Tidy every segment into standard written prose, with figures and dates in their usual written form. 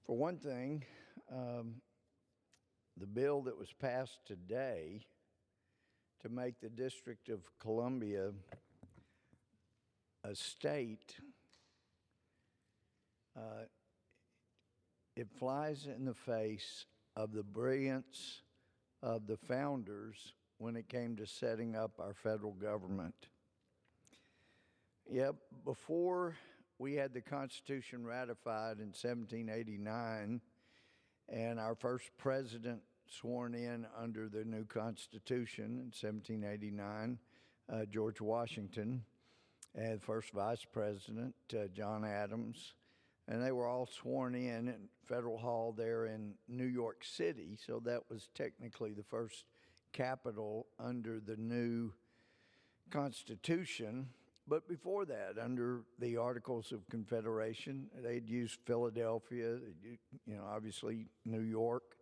For one thing, the bill that was passed today to make the District of Columbia a state, it flies in the face of the brilliance of the founders when it came to setting up our federal government. Yep, before we had the Constitution ratified in 1789 and our first president sworn in under the new Constitution in 1789, George Washington, and first vice president, John Adams, and they were all sworn in at Federal Hall there in New York City, so that was technically the first capital under the new Constitution. But before that, under the Articles of Confederation, they'd used Philadelphia, obviously New York.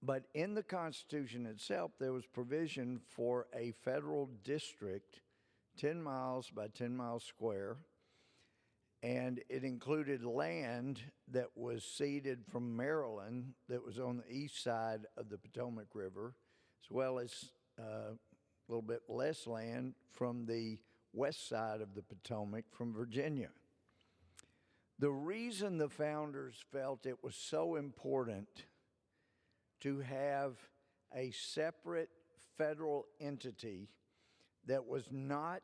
But in the Constitution itself, there was provision for a federal district 10 miles by 10 miles square, and it included land that was ceded from Maryland that was on the east side of the Potomac River, as well as a little bit less land from the west side of the Potomac from Virginia. The reason the founders felt it was so important to have a separate federal entity that was not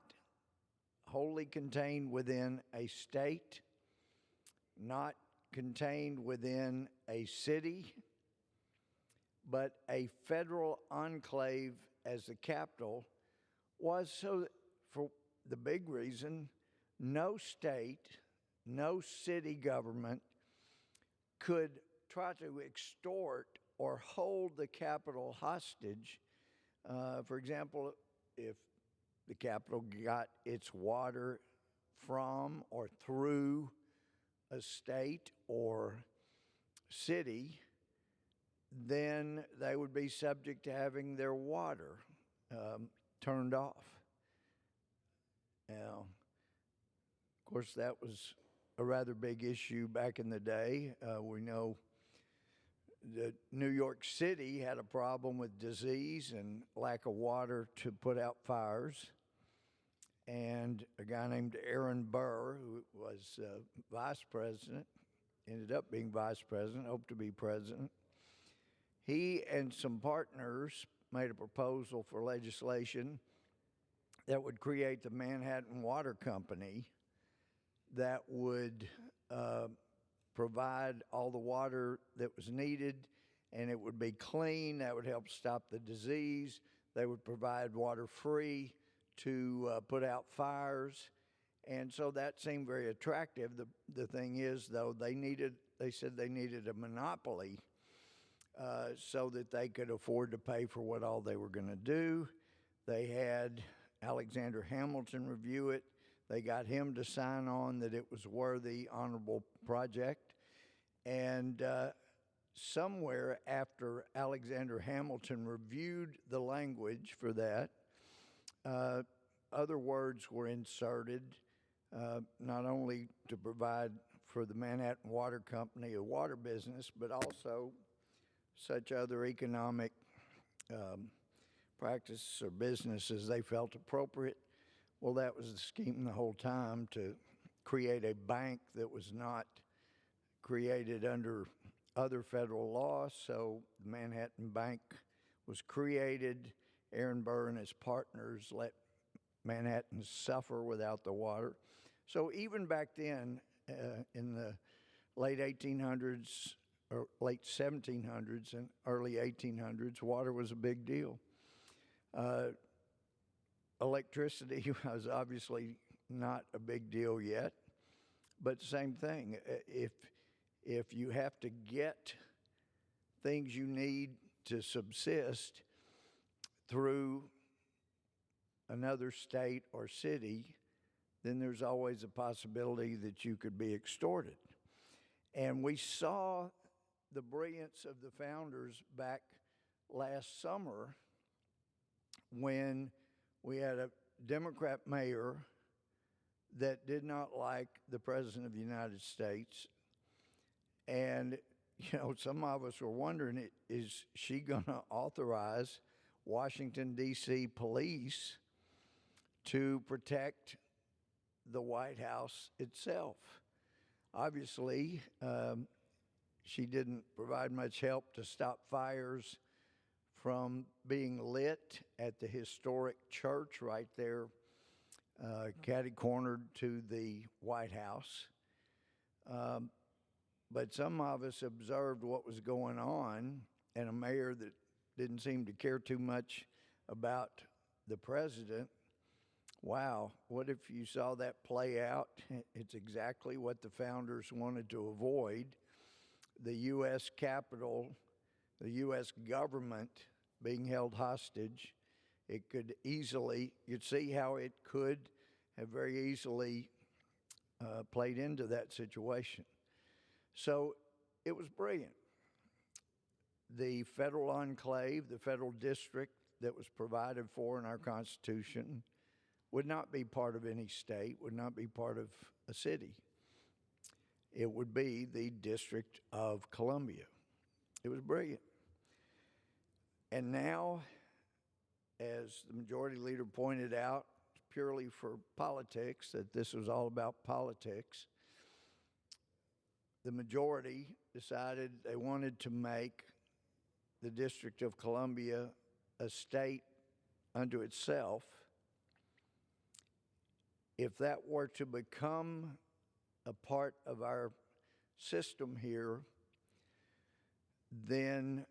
wholly contained within a state, not contained within a city, but a federal enclave as the capital, was so that, for the big reason, no state, no city government could try to extort or hold the capital hostage. For example, if the capital got its water from or through a state or city, then they would be subject to having their water turned off. Now, of course, that was a rather big issue back in the day. We know that New York City had a problem with disease and lack of water to put out fires. And a guy named Aaron Burr, who was vice president, ended up being vice president, hoped to be president. He and some partners made a proposal for legislation that would create the Manhattan Water Company that would provide all the water that was needed, and it would be clean. That would help stop the disease. They would provide water free to put out fires. And so that seemed very attractive. The thing is, though, they said they needed a monopoly so that they could afford to pay for what all they were going to do. They had Alexander Hamilton review it. They got him to sign on that it was a worthy, honorable project. And somewhere after Alexander Hamilton reviewed the language for that, other words were inserted, not only to provide for the Manhattan Water Company a water business, but also such other economic practices or businesses they felt appropriate. Well, that was the scheme the whole time, to create a bank that was not created under other federal law. So the Manhattan Bank was created. Aaron Burr and his partners let Manhattan suffer without the water. So even back then, in the late 1800s, or late 1700s and early 1800s, water was a big deal. Electricity was obviously not a big deal yet, but same thing. If you have to get things you need to subsist through another state or city, then there's always a possibility that you could be extorted. And we saw the brilliance of the founders back last summer when we had a Democrat mayor that did not like the President of the United States And, some of us were wondering, is she going to authorize Washington, D.C. police to protect the White House itself? Obviously, she didn't provide much help to stop fires from being lit at the historic church right there, catty-cornered to the White House. But some of us observed what was going on, and a mayor that didn't seem to care too much about the president. Wow, what if you saw that play out? It's exactly what the founders wanted to avoid. The U.S. Capitol, the U.S. government being held hostage. It could easily, you'd see how it could have very easily played into that situation. So it was brilliant. The federal enclave, the federal district that was provided for in our Constitution would not be part of any state, would not be part of a city. It would be the District of Columbia. It was brilliant. And now, as the majority leader pointed out, purely for politics, that this was all about politics, the majority decided they wanted to make the District of Columbia a state unto itself. If that were to become a part of our system here, then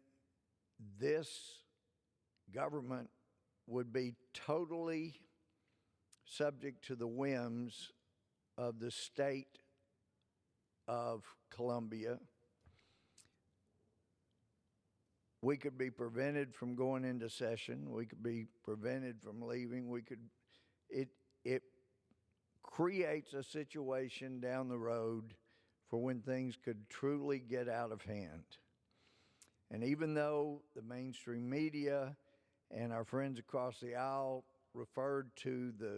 this government would be totally subject to the whims of the state of Columbia. We could be prevented from going into session. We could be prevented from leaving. It creates a situation down the road for when things could truly get out of hand. And even though the mainstream media and our friends across the aisle referred to the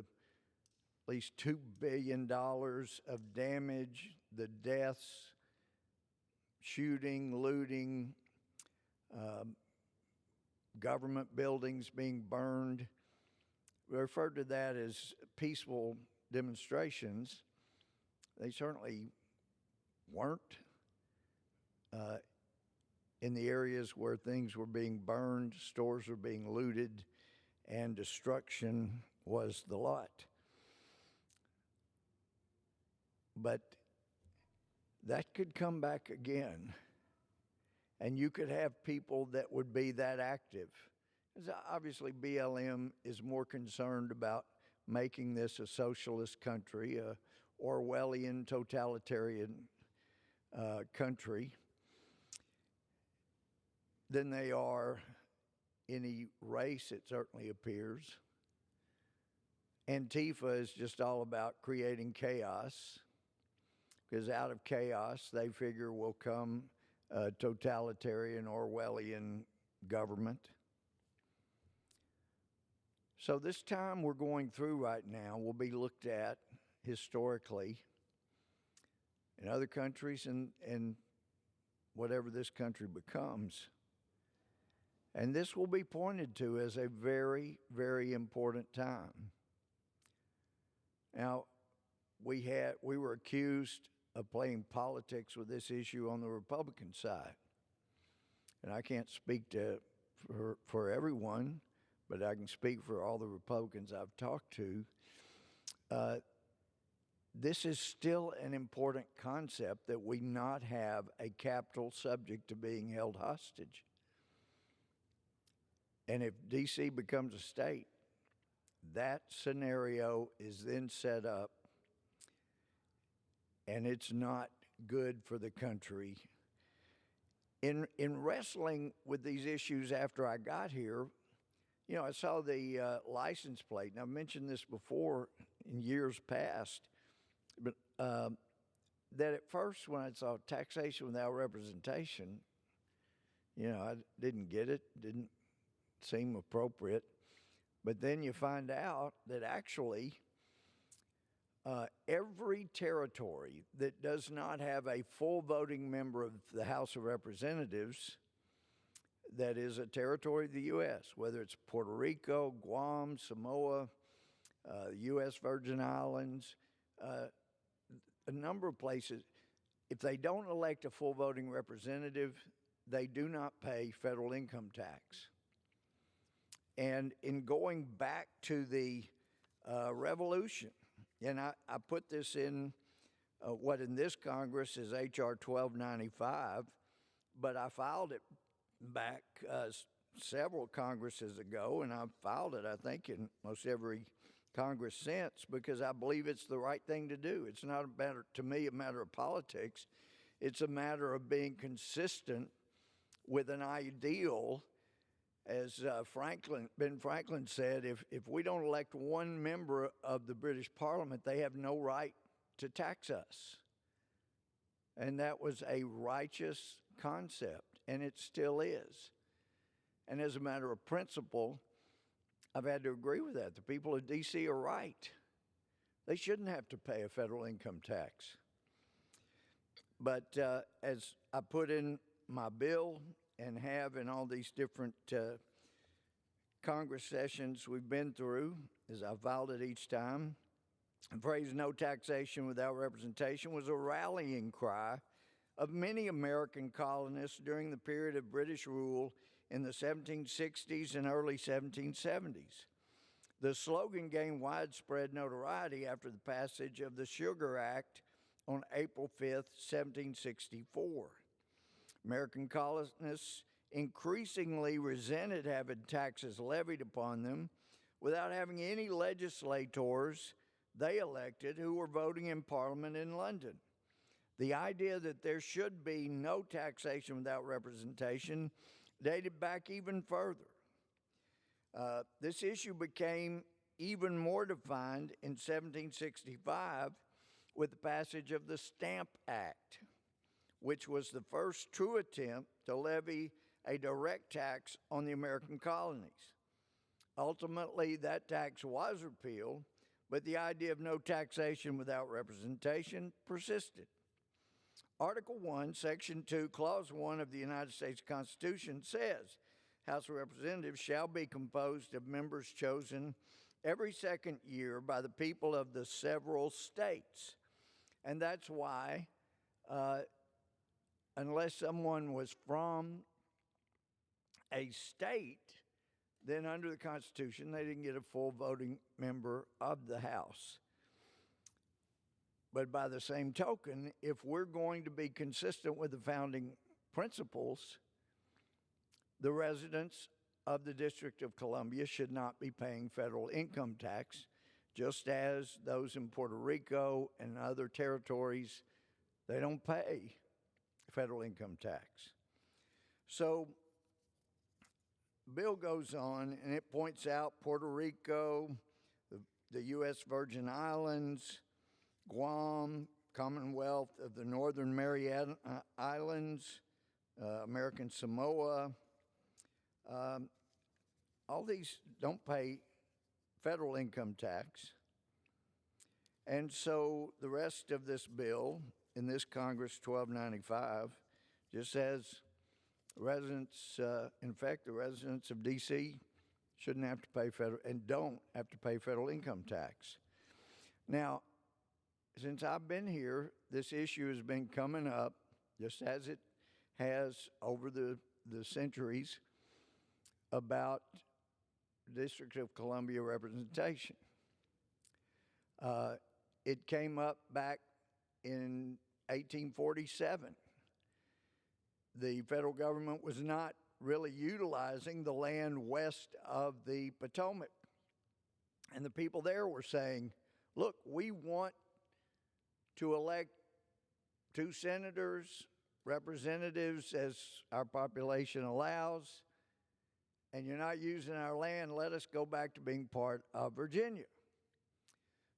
at least $2 billion of damage, the deaths, shooting, looting, government buildings being burned, we referred to that as peaceful demonstrations. They certainly weren't in the areas where things were being burned, stores were being looted, and destruction was the lot. But that could come back again, and you could have people that would be that active. Obviously, BLM is more concerned about making this a socialist country, a Orwellian totalitarian country, than they are any race, it certainly appears. Antifa is just all about creating chaos, because out of chaos, they figure will come a totalitarian Orwellian government. So this time we're going through right now will be looked at historically in other countries and whatever this country becomes. And this will be pointed to as a very, very important time. Now, we were accused of playing politics with this issue on the Republican side. And I can't speak for everyone, but I can speak for all the Republicans I've talked to. This is still an important concept, that we not have a capital subject to being held hostage. And if D.C. becomes a state, that scenario is then set up, and it's not good for the country. In wrestling with these issues after I got here, I saw the license plate, and I've mentioned this before in years past, but that at first when I saw taxation without representation, I didn't get it, didn't seem appropriate. But then you find out that actually every territory that does not have a full voting member of the House of Representatives that is a territory of the U.S., whether it's Puerto Rico, Guam, Samoa, U.S. Virgin Islands, a number of places, if they don't elect a full voting representative, they do not pay federal income tax. And in going back to the revolution, and I put this in what in this Congress is H.R. 1295, but I filed it back several Congresses ago, and I've filed it, I think, in most every Congress since, because I believe it's the right thing to do. It's not a matter, to me, a matter of politics. It's a matter of being consistent with an ideal. As Ben Franklin said, if we don't elect one member of the British Parliament, they have no right to tax us. And that was a righteous concept, and it still is. And as a matter of principle, I've had to agree with that. The people of D.C. are right. They shouldn't have to pay a federal income tax. But as I put in my bill and have in all these different Congress sessions we've been through, as I filed it each time, the phrase "no taxation without representation" was a rallying cry of many American colonists during the period of British rule in the 1760s and early 1770s. The slogan gained widespread notoriety after the passage of the Sugar Act on April 5th, 1764. American colonists increasingly resented having taxes levied upon them without having any legislators they elected who were voting in Parliament in London. The idea that there should be no taxation without representation dated back even further. This issue became even more defined in 1765 with the passage of the Stamp Act, which was the first true attempt to levy a direct tax on the American colonies. Ultimately, that tax was repealed, but the idea of no taxation without representation persisted. Article 1, Section 2, Clause 1 of the United States Constitution says, House of Representatives shall be composed of members chosen every second year by the people of the several states. And that's why, unless someone was from a state, then under the Constitution, they didn't get a full voting member of the House. But by the same token, if we're going to be consistent with the founding principles, the residents of the District of Columbia should not be paying federal income tax, just as those in Puerto Rico and other territories, they don't pay federal income tax. So the bill goes on, and it points out Puerto Rico, the U.S. Virgin Islands, Guam, Commonwealth of the Northern Mariana Islands, American Samoa, all these don't pay federal income tax. And so the rest of this bill in this Congress 1295 just says residents, in fact, the residents of D.C. shouldn't have to pay federal and don't have to pay federal income tax. Now, since I've been here, this issue has been coming up, just as it has over the centuries, about District of Columbia representation. It came up back in 1847. The federal government was not really utilizing the land west of the Potomac. And the people there were saying, look, we want to elect 2 senators, representatives as our population allows, and you're not using our land, let us go back to being part of Virginia.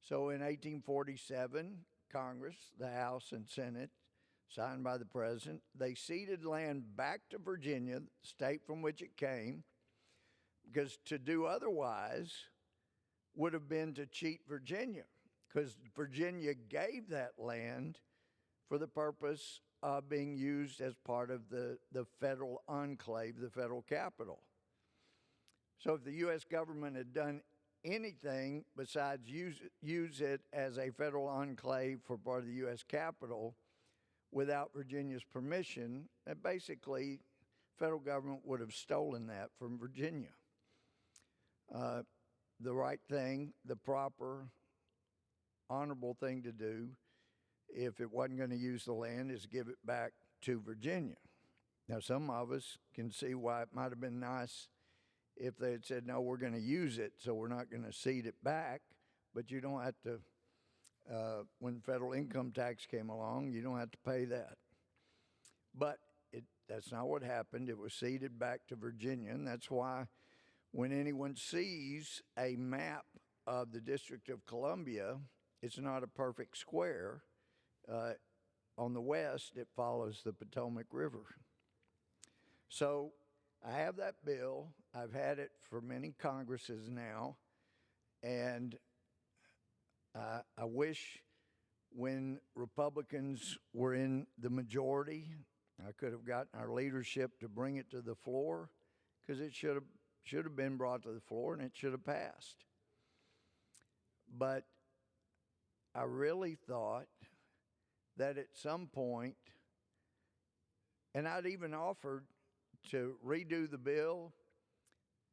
So in 1847, Congress, the House and Senate, signed by the President, they ceded land back to Virginia, the state from which it came, because to do otherwise would have been to cheat Virginia, because Virginia gave that land for the purpose of being used as part of the federal enclave, the federal capital. So if the U.S. government had done anything besides use it as a federal enclave for part of the U.S. Capitol without Virginia's permission, then basically federal government would have stolen that from Virginia. The right thing, the proper, honorable thing to do, if it wasn't going to use the land, is give it back to Virginia. Now, some of us can see why it might have been nice if they had said, no, we're going to use it, so we're not going to cede it back, but you don't have to, when federal income tax came along, you don't have to pay that. But that's not what happened. It was ceded back to Virginia, and that's why when anyone sees a map of the District of Columbia, it's not a perfect square. On the west, it follows the Potomac River. So I have that bill. I've had it for many Congresses now, and I wish when Republicans were in the majority, I could have gotten our leadership to bring it to the floor, because it should have been brought to the floor and it should have passed. But I really thought that at some point, and I'd even offered to redo the bill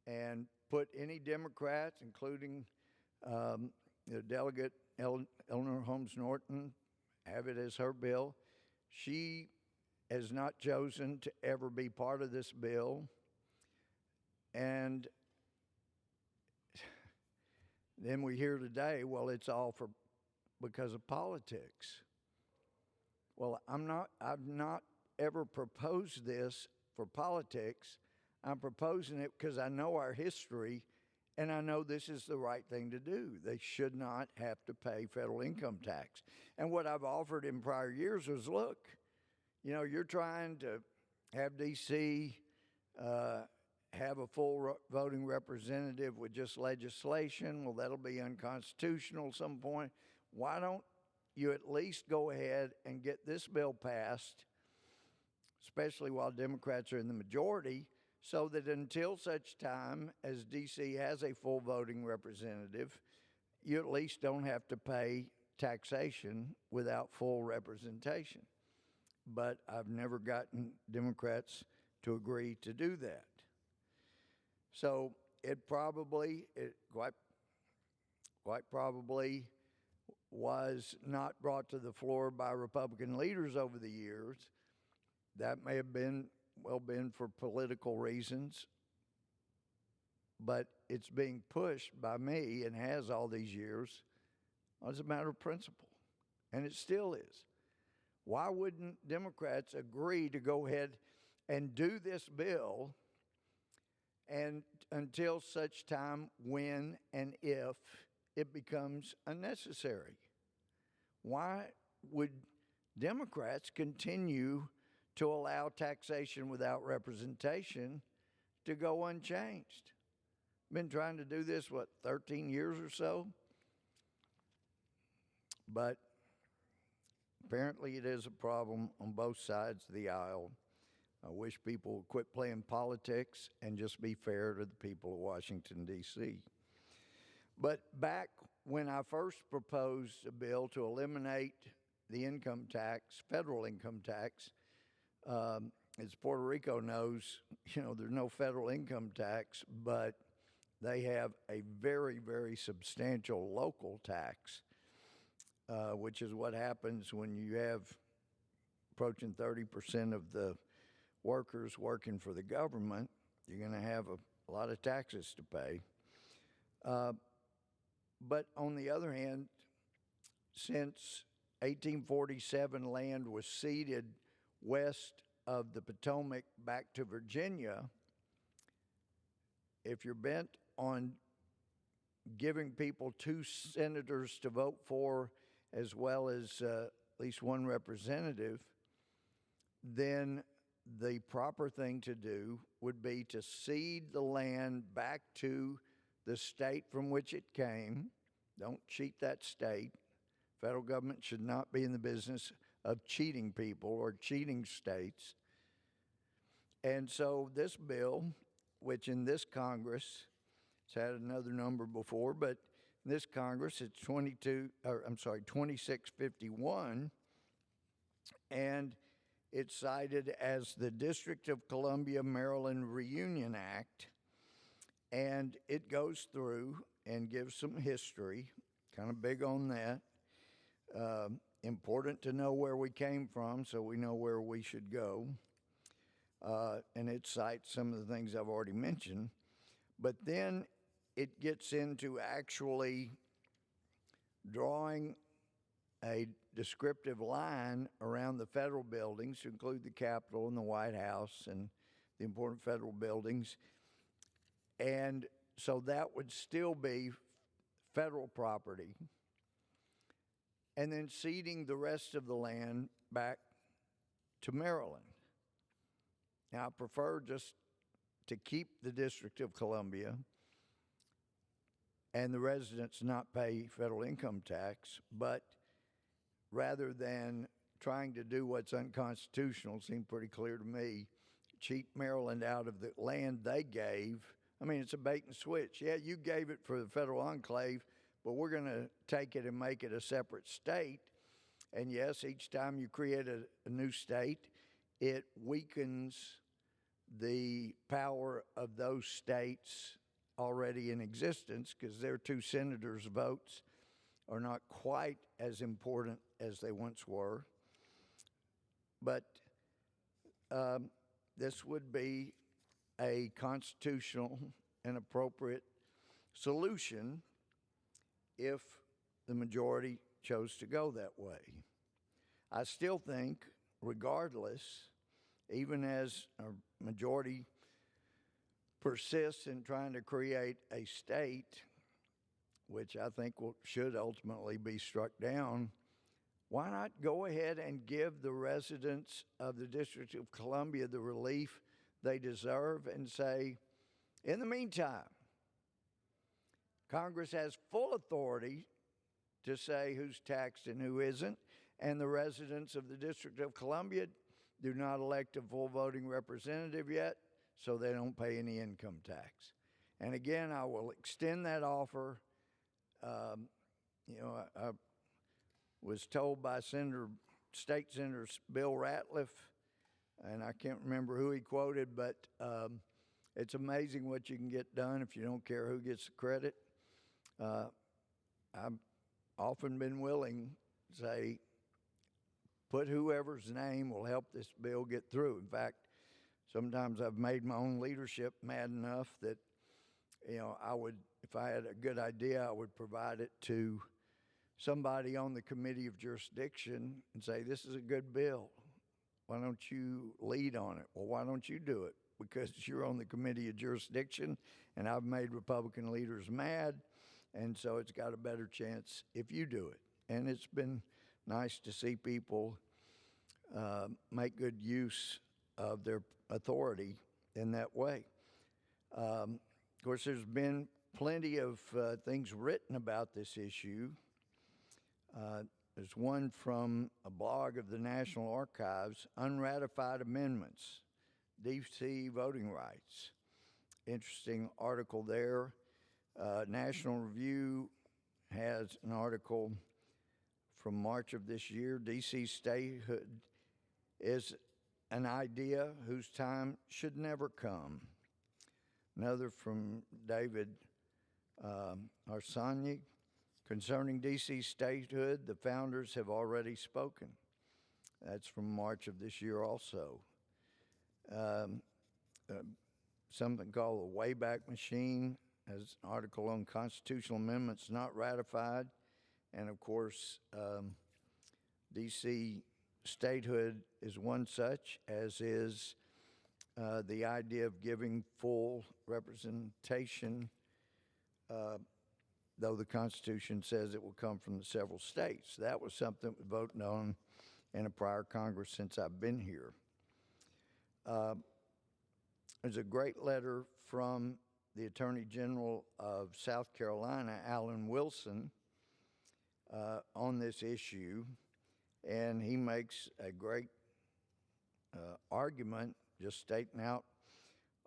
and put any Democrats, including the delegate Eleanor Holmes Norton, have it as her bill. She has not chosen to ever be part of this bill. And then we hear today, well, it's all because of politics. Well, I've not ever proposed this for politics. I'm proposing it because I know our history, and I know this is the right thing to do. They should not have to pay federal income tax. And what I've offered in prior years was, look, you're trying to have D.C. Have a full voting representative with just legislation. Well, that'll be unconstitutional at some point. Why don't you at least go ahead and get this bill passed, especially while Democrats are in the majority, so that until such time as D.C. has a full voting representative, you at least don't have to pay taxation without full representation. But I've never gotten Democrats to agree to do that. So it quite probably was not brought to the floor by Republican leaders over the years. That may have been for political reasons, but it's being pushed by me and has all these years as a matter of principle, and it still is. Why wouldn't Democrats agree to go ahead and do this bill and until such time when and if it becomes unnecessary? Why would Democrats continue to allow taxation without representation to go unchanged? Been trying to do this, 13 years or so? But apparently it is a problem on both sides of the aisle. I wish people would quit playing politics and just be fair to the people of Washington, D.C. But back when I first proposed a bill to eliminate the income tax, federal income tax, as Puerto Rico knows, there's no federal income tax, but they have a very, very substantial local tax, which is what happens when you have approaching 30% of the workers working for the government. You're going to have a lot of taxes to pay. But on the other hand, since 1847 land was ceded west of the Potomac back to Virginia, if you're bent on giving people 2 senators to vote for as well as at least 1 representative, then the proper thing to do would be to cede the land back to the state from which it came. Don't cheat that state. Federal government should not be in the business of cheating people or cheating states. And so this bill, which in this Congress, it's had another number before, but in this Congress it's 2651, and it's cited as the District of Columbia, Maryland Reunion Act, and it goes through and gives some history, kind of big on that. Important to know where we came from so we know where we should go. And it cites some of the things I've already mentioned. But then it gets into actually drawing a descriptive line around the federal buildings, to include the Capitol and the White House and the important federal buildings. And so that would still be federal property. And then ceding the rest of the land back to Maryland. Now, I prefer just to keep the District of Columbia and the residents not pay federal income tax, but rather than trying to do what's unconstitutional, seemed pretty clear to me, cheat Maryland out of the land they gave. I mean, it's a bait and switch. Yeah, you gave it for the federal enclave, but we're going to take it and make it a separate state. And yes, each time you create a new state, it weakens the power of those states already in existence, because their 2 senators' votes are not quite as important as they once were. But this would be a constitutional and appropriate solution if the majority chose to go that way. I still think, regardless, even as a majority persists in trying to create a state, which I think should ultimately be struck down, why not go ahead and give the residents of the District of Columbia the relief they deserve and say, in the meantime, Congress has full authority to say who's taxed and who isn't, and the residents of the District of Columbia do not elect a full voting representative yet, so they don't pay any income tax. And again, I will extend that offer. I was told by State Senator Bill Ratliff, and I can't remember who he quoted, but it's amazing what you can get done if you don't care who gets the credit. I've often been willing to say, put whoever's name will help this bill get through. In fact, sometimes I've made my own leadership mad enough that, I would, if I had a good idea, I would provide it to somebody on the committee of jurisdiction and say, this is a good bill. Why don't you lead on it? Well, why don't you do it? Because you're on the committee of jurisdiction, and I've made Republican leaders mad, and so it's got a better chance if you do it. And it's been nice to see people make good use of their authority in that way. Of course, there's been plenty of things written about this issue. There's one from a blog of the National Archives, Unratified Amendments, D.C. Voting Rights. Interesting article there. National Review has an article from March of this year, D.C. Statehood is an idea whose time should never come. Another from David Arsani, concerning D.C. statehood, the founders have already spoken. That's from March of this year also. Something called the Wayback Machine has an article on constitutional amendments not ratified. And of course, D.C. statehood is one such, as is the idea of giving full representation, though the Constitution says it will come from the several states. That was something we voted on in a prior Congress since I've been here. There's a great letter from the Attorney General of South Carolina, Alan Wilson, on this issue, and he makes a great argument, just stating out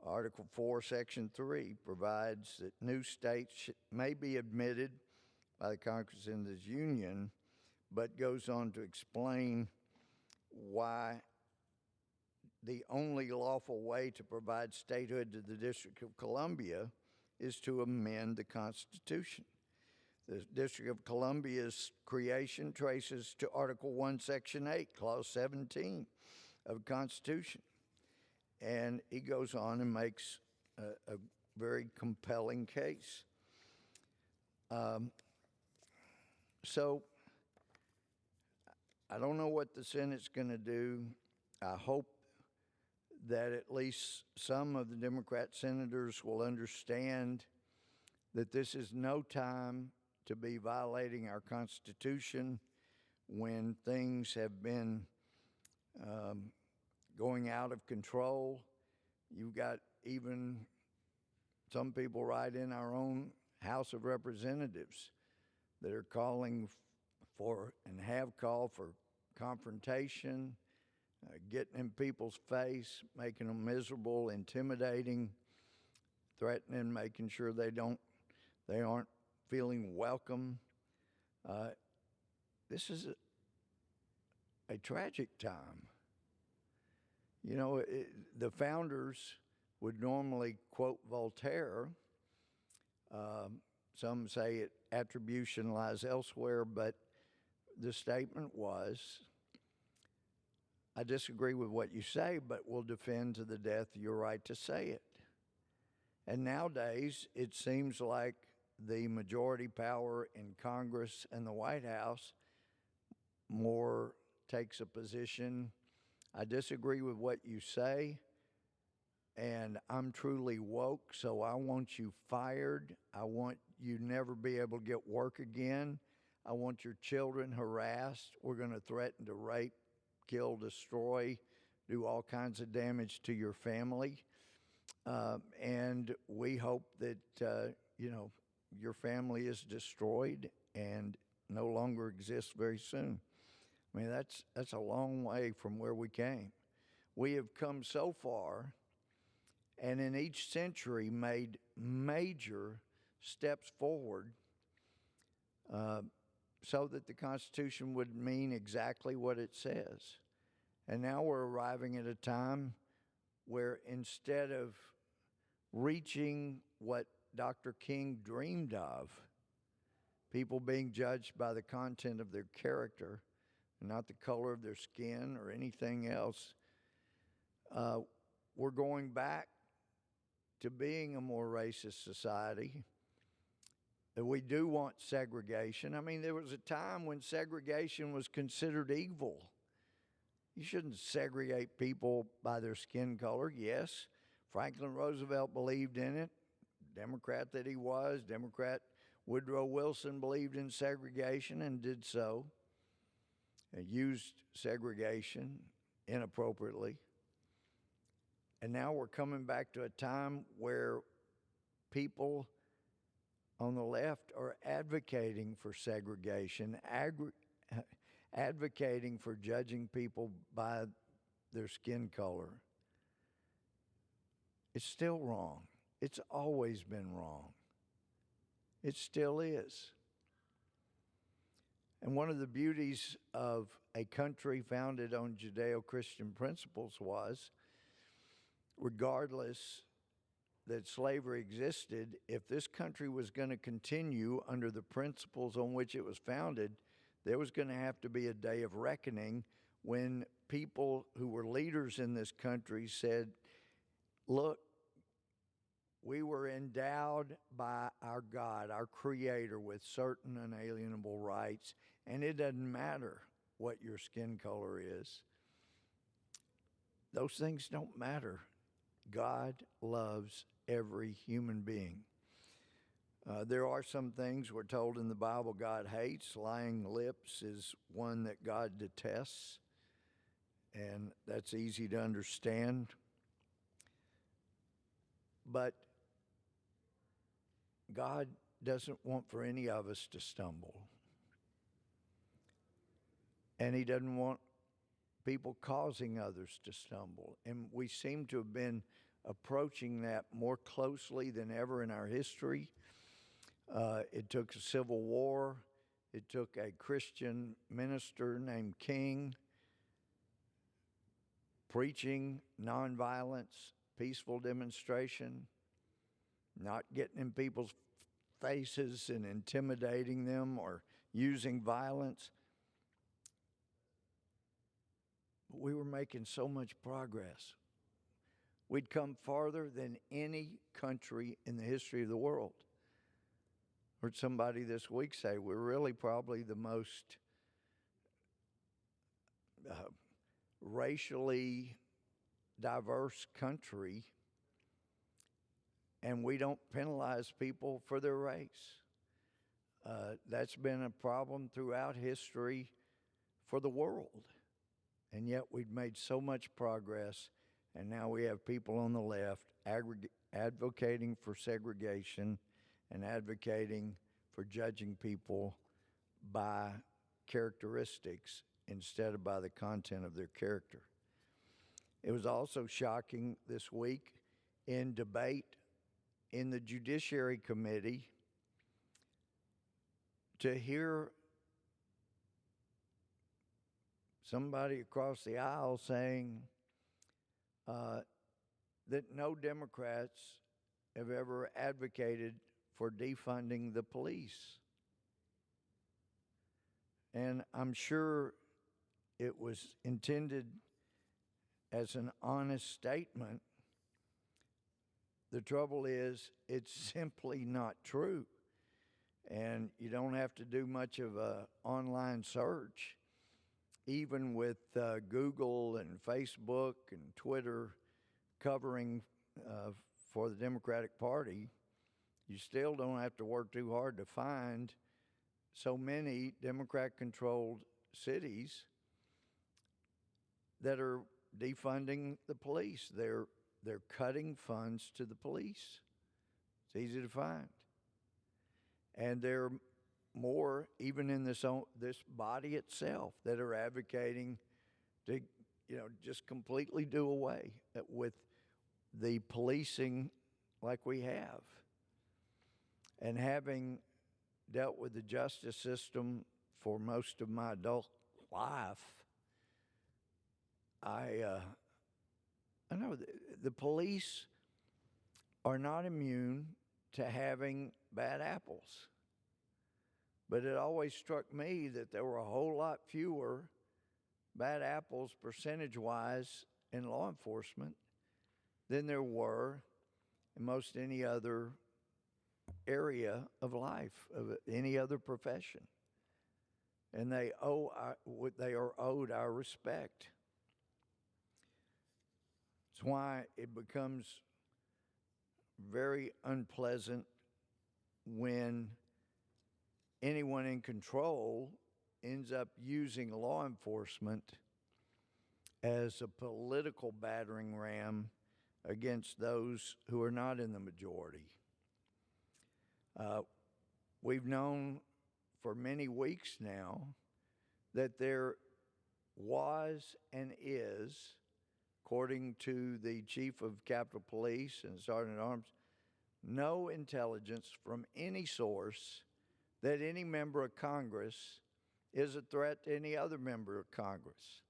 Article 4, Section 3 provides that new states may be admitted by the Congress in this union, but goes on to explain why the only lawful way to provide statehood to the District of Columbia is to amend the Constitution. The District of Columbia's creation traces to Article 1, Section 8, Clause 17 of the Constitution. And he goes on and makes a very compelling case. So I don't know what the Senate's going to do. I hope that at least some of the Democrat senators will understand that this is no time to be violating our Constitution when things have been going out of control. You've got even some people right in our own House of Representatives that are calling for and have called for confrontation, getting in people's face, making them miserable, intimidating, threatening, making sure they aren't feeling welcome. This is a tragic time. You know, the founders would normally quote Voltaire. Some say attribution lies elsewhere, but the statement was, I disagree with what you say, but will defend to the death your right to say it. And nowadays, it seems like the majority power in Congress and the White House more takes a position, I disagree with what you say, and I'm truly woke, so I want you fired. I want you never be able to get work again. I want your children harassed. We're going to threaten to rape, kill, destroy, do all kinds of damage to your family. And we hope that, your family is destroyed and no longer exists very soon. I mean, that's a long way from where we came. We have come so far, and in each century made major steps forward so that the Constitution would mean exactly what it says. And now we're arriving at a time where instead of reaching what Dr. King dreamed of, people being judged by the content of their character, not the color of their skin or anything else, we're going back to being a more racist society. We do want segregation. I mean, there was a time when segregation was considered evil. You shouldn't segregate people by their skin color. Yes, Franklin Roosevelt believed in it, Democrat that he was. Democrat Woodrow Wilson believed in segregation and did so, and used segregation inappropriately. And now we're coming back to a time where people on the left are advocating for segregation, advocating for judging people by their skin color. It's still wrong. It's always been wrong. It still is. And one of the beauties of a country founded on Judeo-Christian principles was, regardless that slavery existed, if this country was going to continue under the principles on which it was founded, there was going to have to be a day of reckoning when people who were leaders in this country said, look, we were endowed by our God, our Creator, with certain unalienable rights, and it doesn't matter what your skin color is. Those things don't matter. God loves every human being. There are some things we're told in the Bible God hates. Lying lips is one that God detests, and that's easy to understand. But God doesn't want for any of us to stumble. and he doesn't want people causing others to stumble. And we seem to have been approaching that more closely than ever in our history. It took a civil war. It took a Christian minister named King preaching nonviolence, peaceful demonstration, not getting in people's faces and intimidating them or using violence. But we were making so much progress. We'd come farther than any country in the history of the world. Heard somebody this week say we're really probably the most racially diverse country, and we don't penalize people for their race. That's been a problem throughout history for the world, and yet we've made so much progress, and now we have people on the left advocating for segregation and advocating for judging people by characteristics instead of by the content of their character. It was also shocking this week in debate in the Judiciary Committee to hear somebody across the aisle saying that no Democrats have ever advocated for defunding the police. And I'm sure it was intended as an honest statement. The trouble is, it's simply not true. And you don't have to do much of an online search. Even with Google and Facebook and Twitter covering for the Democratic Party, you still don't have to work too hard to find so many Democrat-controlled cities that are defunding the police. They're cutting funds to the police. It's easy to find. And there are more, even in this body itself, that are advocating to, just completely do away with the policing like we have. And having dealt with the justice system for most of my adult life, I know the police are not immune to having bad apples. But it always struck me that there were a whole lot fewer bad apples percentage-wise in law enforcement than there were in most any other area of life, of any other profession. And they are owed our respect. It's why it becomes very unpleasant when anyone in control ends up using law enforcement as a political battering ram against those who are not in the majority. We've known for many weeks now that there was and is, according to the Chief of Capitol Police and Sergeant at Arms, no intelligence from any source that any member of Congress is a threat to any other member of Congress,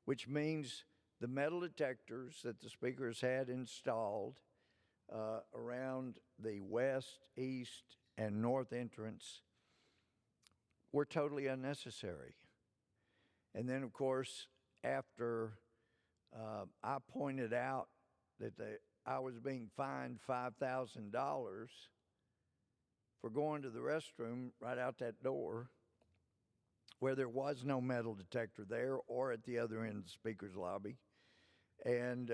which means the metal detectors that the Speaker has had installed around the west, east, and north entrance were totally unnecessary. And then, of course, after I pointed out that I was being fined $5,000 for going to the restroom right out that door, where there was no metal detector there or at the other end of the Speaker's lobby. And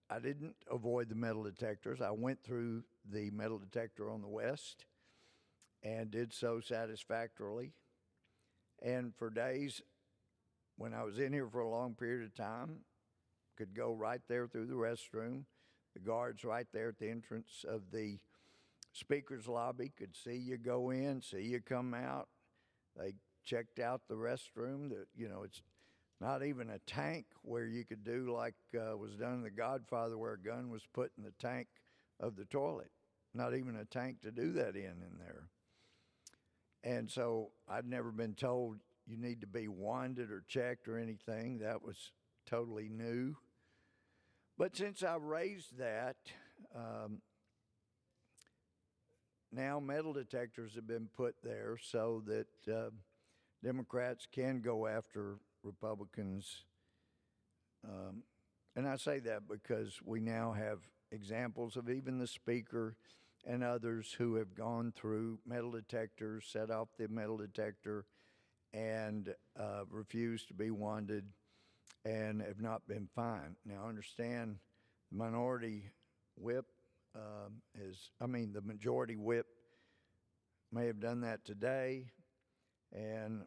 I didn't avoid the metal detectors. I went through the metal detector on the west and did so satisfactorily. And for days, when I was in here for a long period of time, could go right there through the restroom. The guards right there at the entrance of the Speaker's lobby could see you go in, see you come out. They checked out the restroom. That, you know, it's not even a tank where you could do like was done in The Godfather, where a gun was put in the tank of the toilet. Not even a tank to do that in there. And so I'd never been told you need to be wanded or checked or anything. That was totally new. But since I raised that, now metal detectors have been put there so that Democrats can go after Republicans. And I say that because we now have examples of even the Speaker and others who have gone through metal detectors, set off the metal detector, and refused to be wanted and have not been fined. Now, understand the minority whip the majority whip may have done that today, and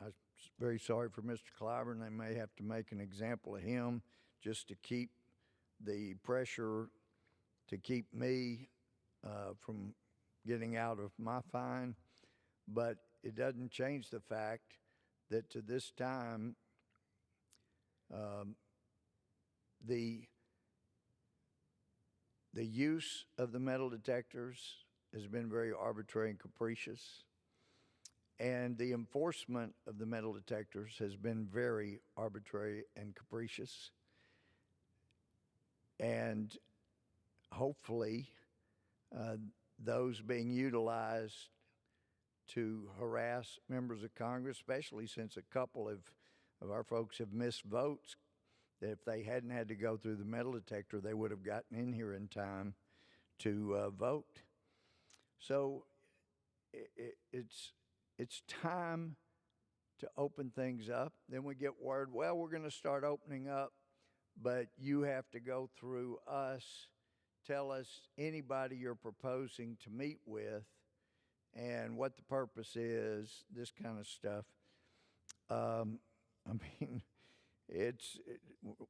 I'm very sorry for Mr. Clyburn. They may have to make an example of him just to keep the pressure to keep me from getting out of my fine, but it doesn't change the fact that to this time, the use of the metal detectors has been very arbitrary and capricious, and the enforcement of the metal detectors has been very arbitrary and capricious. And hopefully, those being utilized to harass members of Congress, especially since a couple of our folks have missed votes, that if they hadn't had to go through the metal detector, they would have gotten in here in time to vote. So it's time to open things up. Then we get word, well, we're going to start opening up, but you have to go through us, tell us anybody you're proposing to meet with and what the purpose is, this kind of stuff.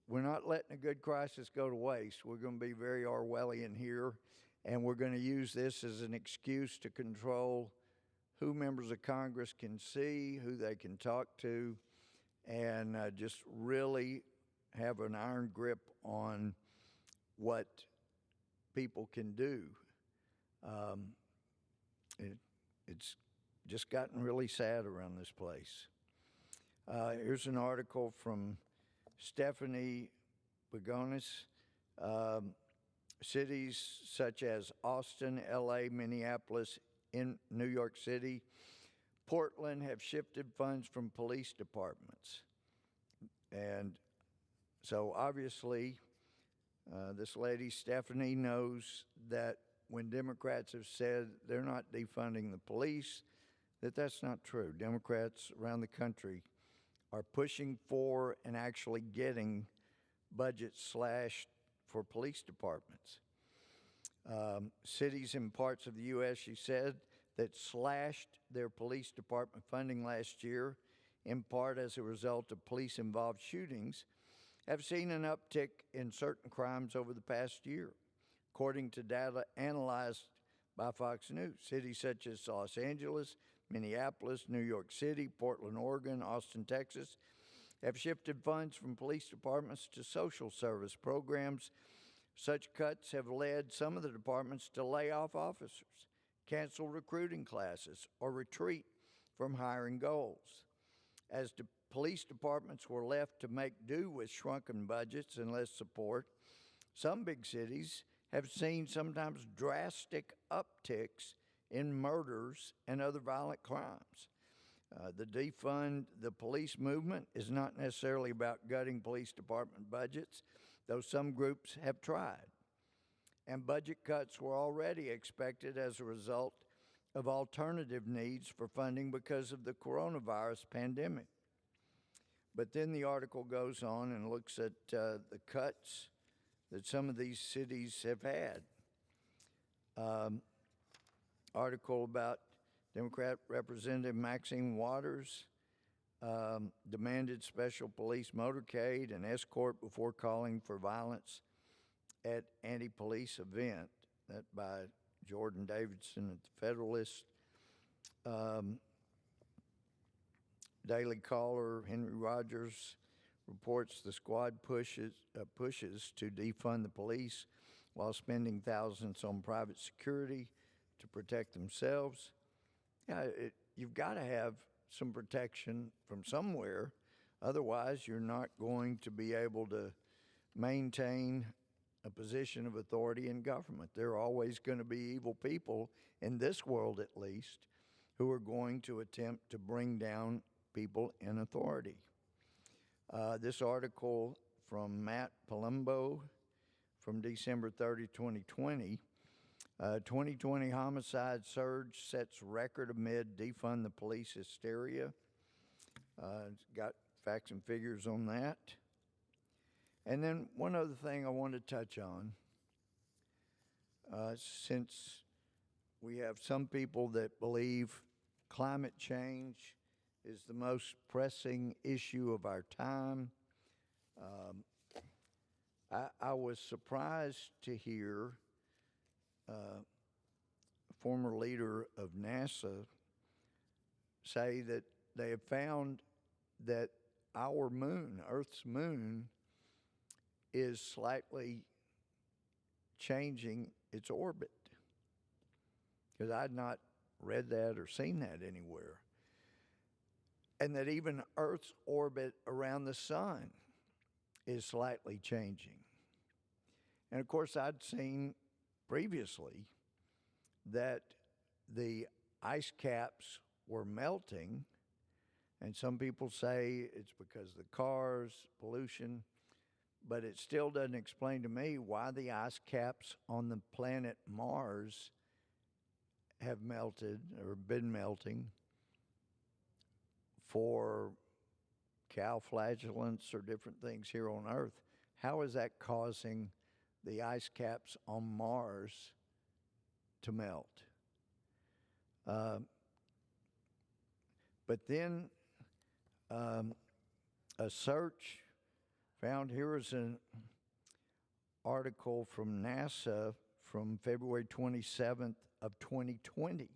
We're not letting a good crisis go to waste. We're going to be very Orwellian here, and we're going to use this as an excuse to control who members of Congress can see, who they can talk to, and just really have an iron grip on what people can do. It's just gotten really sad around this place. Here's an article from Stephanie Begonis. Cities such as Austin, LA, Minneapolis, in New York City, Portland have shifted funds from police departments. And so obviously, this lady, Stephanie, knows that when Democrats have said they're not defunding the police, that's not true. Democrats around the country are pushing for and actually getting budgets slashed for police departments. Cities in parts of the U.S., she said, that slashed their police department funding last year, in part as a result of police-involved shootings, have seen an uptick in certain crimes over the past year. According to data analyzed by Fox News, cities such as Los Angeles, Minneapolis, New York City, Portland, Oregon, Austin, Texas, have shifted funds from police departments to social service programs. Such cuts have led some of the departments to lay off officers, cancel recruiting classes, or retreat from hiring goals. As the police departments were left to make do with shrunken budgets and less support, some big cities have seen sometimes drastic upticks in murders and other violent crimes. The Defund the Police movement is not necessarily about gutting police department budgets, though some groups have tried. And budget cuts were already expected as a result of alternative needs for funding because of the coronavirus pandemic. But then the article goes on and looks at the cuts that some of these cities have had. Article about Democrat Representative Maxine Waters demanded special police motorcade and escort before calling for violence at anti-police event. That by Jordan Davidson at the Federalist. Daily Caller, Henry Rogers reports the squad pushes to defund the police while spending thousands on private security to protect themselves. Yeah, you've got to have some protection from somewhere. Otherwise, you're not going to be able to maintain a position of authority in government. There are always going to be evil people, in this world at least, who are going to attempt to bring down people in authority. This article from Matt Palumbo from December 30, 2020. 2020 homicide surge sets record amid defund the police hysteria. It's got facts and figures on that. And then one other thing I want to touch on, since we have some people that believe climate change is the most pressing issue of our time, I was surprised to hear a former leader of NASA say that they have found that our moon, Earth's moon, is slightly changing its orbit. Because I had not read that or seen that anywhere. And that even Earth's orbit around the sun is slightly changing. And of course, I'd seen previously that the ice caps were melting, and some people say it's because of the cars, pollution, but it still doesn't explain to me why the ice caps on the planet Mars have melted or been melting for cow flagellants or different things here on Earth. How is that causing the ice caps on Mars to melt? But then a search found, here is an article from NASA from February 27th of 2020.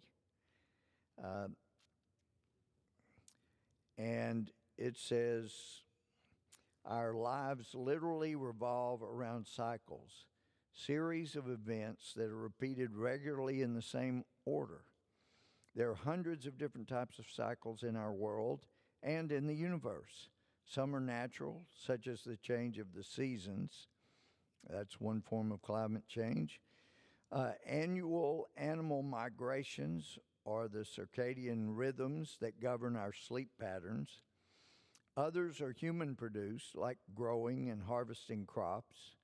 And it says, our lives literally revolve around cycles, series of events that are repeated regularly in the same order. There are hundreds of different types of cycles in our world and in the universe. Some are natural, such as the change of the seasons. That's one form of climate change. Annual animal migrations are the circadian rhythms that govern our sleep patterns. Others are human-produced, like growing and harvesting crops,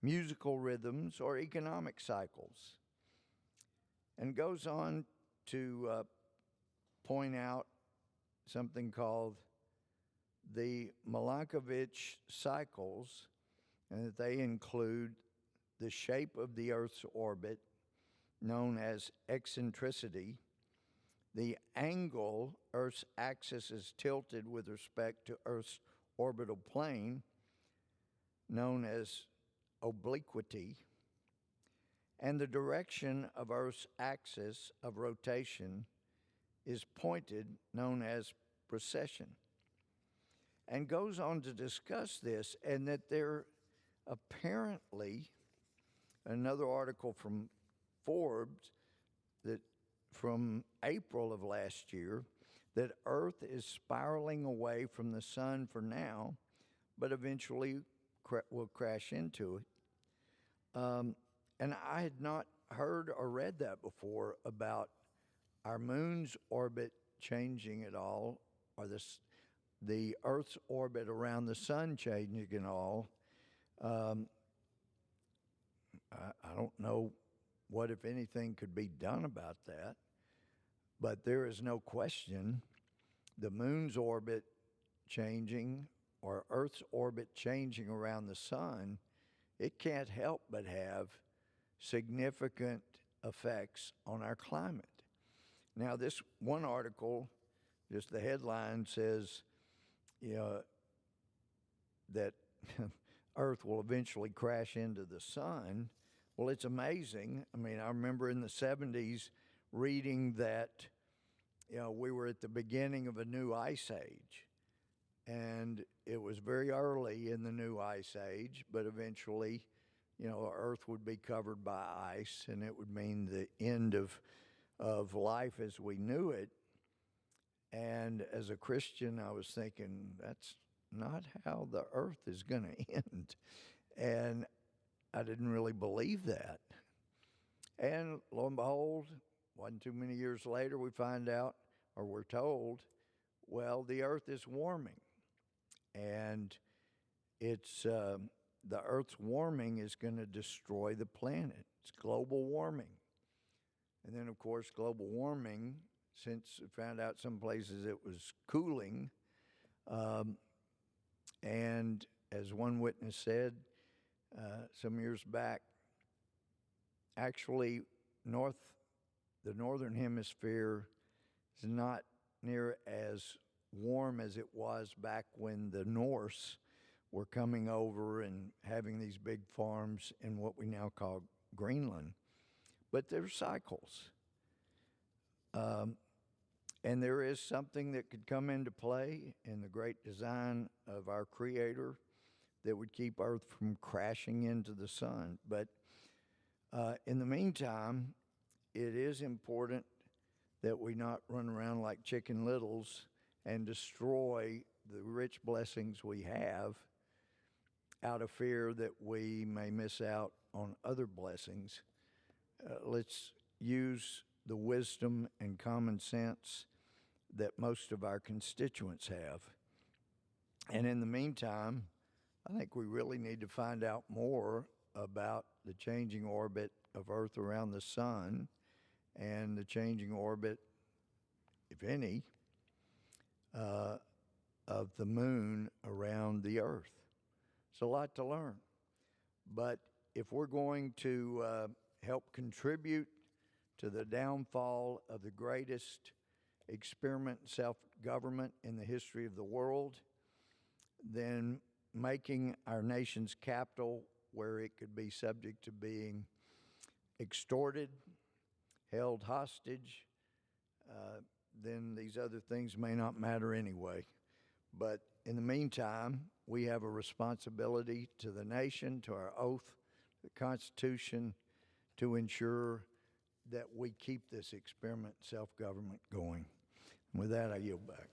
musical rhythms, or economic cycles. And goes on to point out something called the Milankovitch cycles, and that they include the shape of the Earth's orbit, known as eccentricity, the angle Earth's axis is tilted with respect to Earth's orbital plane, known as obliquity, and the direction of Earth's axis of rotation is pointed, known as precession. And goes on to discuss this, and that there apparently, another article from Forbes that from April of last year, that Earth is spiraling away from the sun for now, but eventually will crash into it. And I had not heard or read that before about our moon's orbit changing at all, or the Earth's orbit around the sun changing at all. I don't know what, if anything, could be done about that. But there is no question the moon's orbit changing or Earth's orbit changing around the sun, it can't help but have significant effects on our climate. Now, this one article, just the headline says, that Earth will eventually crash into the sun. Well, it's amazing. I mean, I remember in the 70s reading that we were at the beginning of a new ice age. And it was very early in the new ice age, but eventually, Earth would be covered by ice, and it would mean the end of life as we knew it. And as a Christian, I was thinking, that's not how the earth is going to end. And I didn't really believe that. And lo and behold, wasn't too many years later, we find out, or we're told, well, the earth is warming. And it's the earth's warming is going to destroy the planet. It's global warming. And then, of course, global warming, since we found out some places it was cooling, and as one witness said some years back, actually the northern hemisphere is not near as warm as it was back when the Norse were coming over and having these big farms in what we now call Greenland. But there's cycles. And there is something that could come into play in the great design of our Creator that would keep Earth from crashing into the sun. But in the meantime, it is important that we not run around like Chicken Littles and destroy the rich blessings we have out of fear that we may miss out on other blessings. Let's use the wisdom and common sense that most of our constituents have. And in the meantime, I think we really need to find out more about the changing orbit of Earth around the sun and the changing orbit, if any, of the moon around the Earth. It's a lot to learn. But if we're going to help contribute to the downfall of the greatest experiment in self-government in the history of the world, then making our nation's capital where it could be subject to being extorted, held hostage, then these other things may not matter anyway. But in the meantime, we have a responsibility to the nation, to our oath, the Constitution, to ensure that we keep this experiment self-government going. And with that, I yield back.